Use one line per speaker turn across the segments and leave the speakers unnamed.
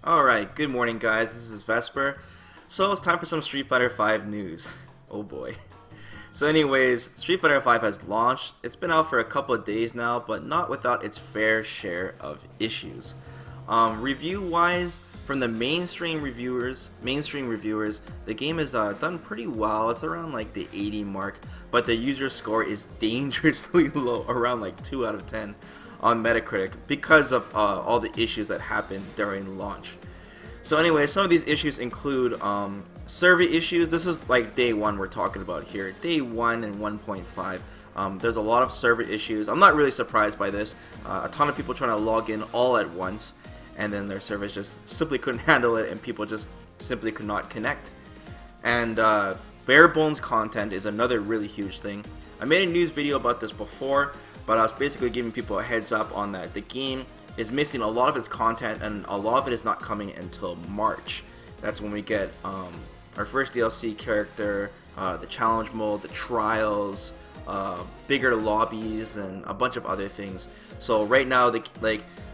Alright, good morning guys, this is Vesper. So it's time for some Street Fighter V news. Oh boy. So anyways, Street Fighter V has launched. It's been out for a couple of days now, but not without its fair share of issues. Review-wise, from the mainstream reviewers, the game is done pretty well. It's around like the 80 mark, but the user score is dangerously low, around like 2 out of 10 on Metacritic because of all the issues that happened during launch. So anyway, some of these issues include server issues. This is like day 1 we're talking about here. Day 1 and 1.5. There's a lot of server issues. I'm not really surprised by this. A ton of people trying to log in all at once, and then their servers just simply couldn't handle it, and people just simply could not connect. And bare bones content is another really huge thing. I made a news video about this before, but I was basically giving people a heads up on that. The game is missing a lot of its content, and a lot of it is not coming until March. That's when we get our first DLC character, the challenge mode, the trials, bigger lobbies, and a bunch of other things. So right now,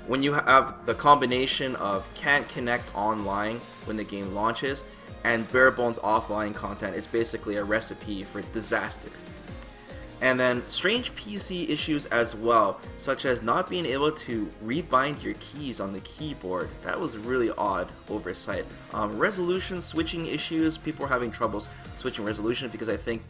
when you have the combination of can't connect online when the game launches and bare bones offline content, it's basically a recipe for disaster. And then strange PC issues as well, such as not being able to rebind your keys on the keyboard. That was really odd oversight. Resolution switching issues, people are having troubles switching resolution because I think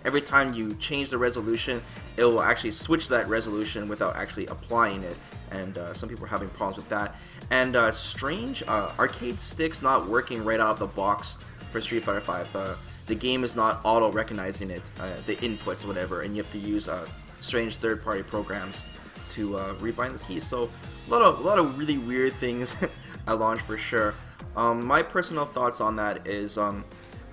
every time you change the resolution, it will actually switch that resolution without actually applying it, and some people are having problems with that. And strange arcade sticks not working right out of the box for Street Fighter V. The game is not auto-recognizing it, the inputs, whatever, and you have to use strange third-party programs to rebind the keys. So a lot of really weird things at launch for sure. My personal thoughts on that is,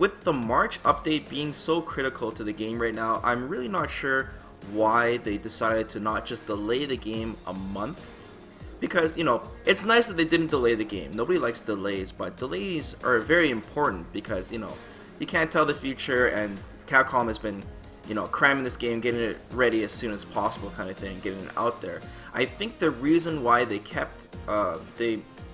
with the March update being so critical to the game right now, I'm really not sure why they decided to not just delay the game a month. Because, you know, it's nice that they didn't delay the game. Nobody likes delays, but delays are very important because, you know, you can't tell the future, and Capcom has been, you know, cramming this game, getting it ready as soon as possible kind of thing, getting it out there. I think the reason why they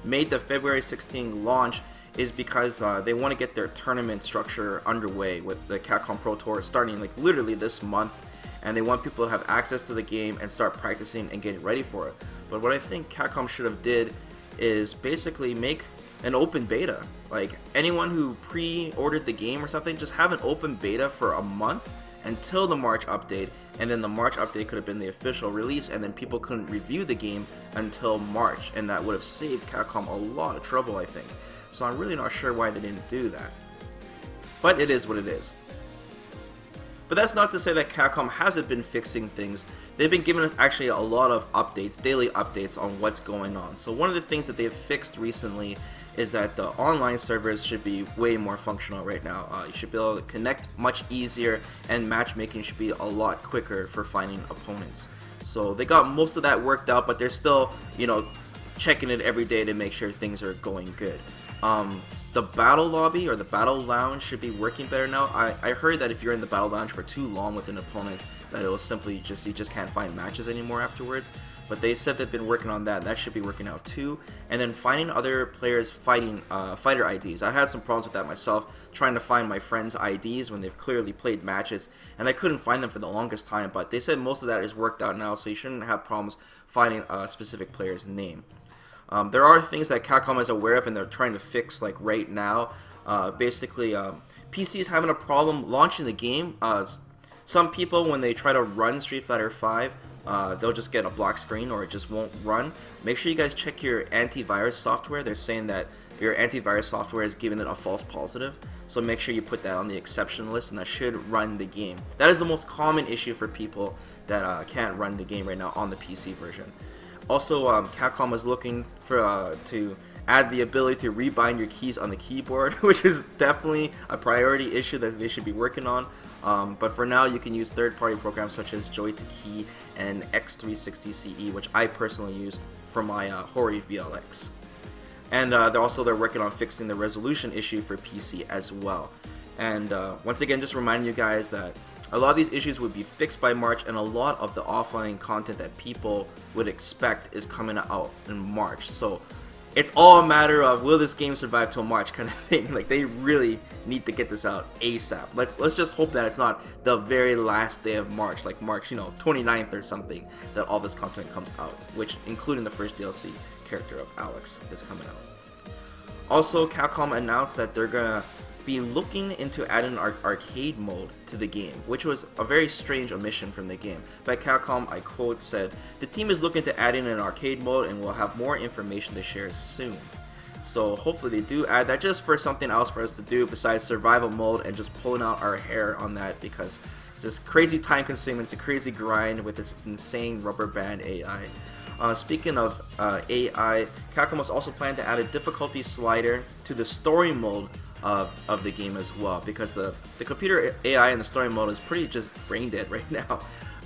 made the February 16 launch is because they want to get their tournament structure underway with the Capcom Pro Tour starting like literally this month, and they want people to have access to the game and start practicing and getting ready for it. But what I think Capcom should have did is basically make an open beta. Like, anyone who pre-ordered the game or something, just have an open beta for a month until the March update, and then the March update could have been the official release, and then people couldn't review the game until March, and that would have saved Capcom a lot of trouble, I think. So I'm really not sure why they didn't do that. But it is what it is. But that's not to say that Capcom hasn't been fixing things. They've been giving us actually a lot of updates, daily updates on what's going on. So one of the things that they've fixed recently is that the online servers should be way more functional right now. You should be able to connect much easier, and matchmaking should be a lot quicker for finding opponents. So they got most of that worked out, but they're still, you know, checking it every day to make sure things are going good. The battle lobby or the battle lounge should be working better now. I heard that if you're in the battle lounge for too long with an opponent, that it will simply you just can't find matches anymore afterwards. But they said they've been working on that. That should be working out too. And then finding other players fighting fighter IDs. I had some problems with that myself, trying to find my friends' IDs when they've clearly played matches, and I couldn't find them for the longest time. But they said most of that is worked out now, so you shouldn't have problems finding a specific player's name. There are things that Capcom is aware of and they're trying to fix, like right now. Basically, PC is having a problem launching the game. Some people, when they try to run Street Fighter V, they'll just get a black screen or it just won't run. Make sure you guys check your antivirus software. They're saying that your antivirus software is giving it a false positive. So make sure you put that on the exception list, and that should run the game. That is the most common issue for people that can't run the game right now on the PC version. Also, Capcom was looking for to add the ability to rebind your keys on the keyboard, which is definitely a priority issue that they should be working on. But for now, you can use third-party programs such as Joy2Key and X360CE, which I personally use for my Hori VLX. And they're working on fixing the resolution issue for PC as well. And once again, just reminding you guys that a lot of these issues would be fixed by March, and a lot of the offline content that people would expect is coming out in March. So it's all a matter of will this game survive till March kind of thing. Like they really need to get this out ASAP. Let's just hope that it's not the very last day of March, like March 29th or something, that all this content comes out, which including the first DLC character of Alex is coming out. Also, Capcom announced that they're gonna be looking into adding an arcade mode to the game, which was a very strange omission from the game. But Capcom, I quote, said, "The team is looking to add in an arcade mode and will have more information to share soon." So hopefully they do add that, just for something else for us to do besides survival mode and just pulling out our hair on that, because just crazy time consuming, it's a crazy grind with its insane rubber band AI. Speaking of AI, Capcom was also planning to add a difficulty slider to the story mode of the game as well, because the computer AI in the story mode is pretty just brain dead right now.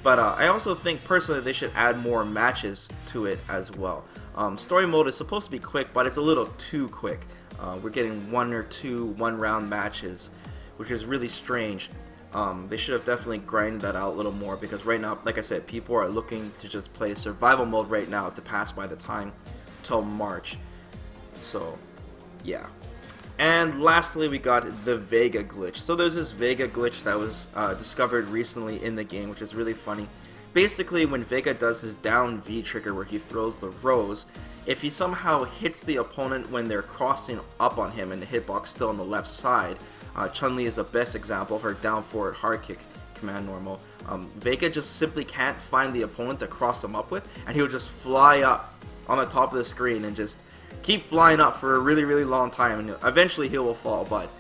But I also think personally they should add more matches to it as well. Story mode is supposed to be quick, but it's a little too quick. We're getting 1 or 2 one-round matches, which is really strange. They should have definitely grinded that out a little more, because right now, like I said, people are looking to just play survival mode right now to pass by the time till March. So yeah. And lastly, we got the Vega glitch. So there's this Vega glitch that was discovered recently in the game, which is really funny. Basically, when Vega does his down V trigger where he throws the rose, if he somehow hits the opponent when they're crossing up on him and the hitbox still on the left side, Chun-Li is the best example of her down forward hard kick command normal. Vega just simply can't find the opponent to cross him up with, and he'll just fly up on the top of the screen and just keep flying up for a really long time, and eventually he will fall. But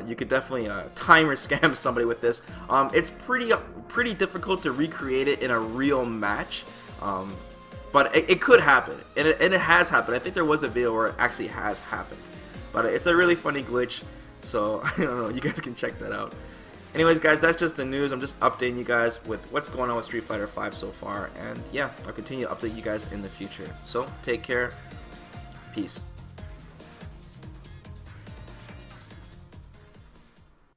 you could definitely timer scam somebody with this. It's pretty difficult to recreate it in a real match, but it could happen, and it has happened. I think there was a video where it actually has happened, but it's a really funny glitch, so I don't know, you guys can check that out. Anyways guys, that's just the news. I'm just updating you guys with what's going on with Street Fighter V so far, and yeah, I'll continue to update you guys in the future. So take care. Peace.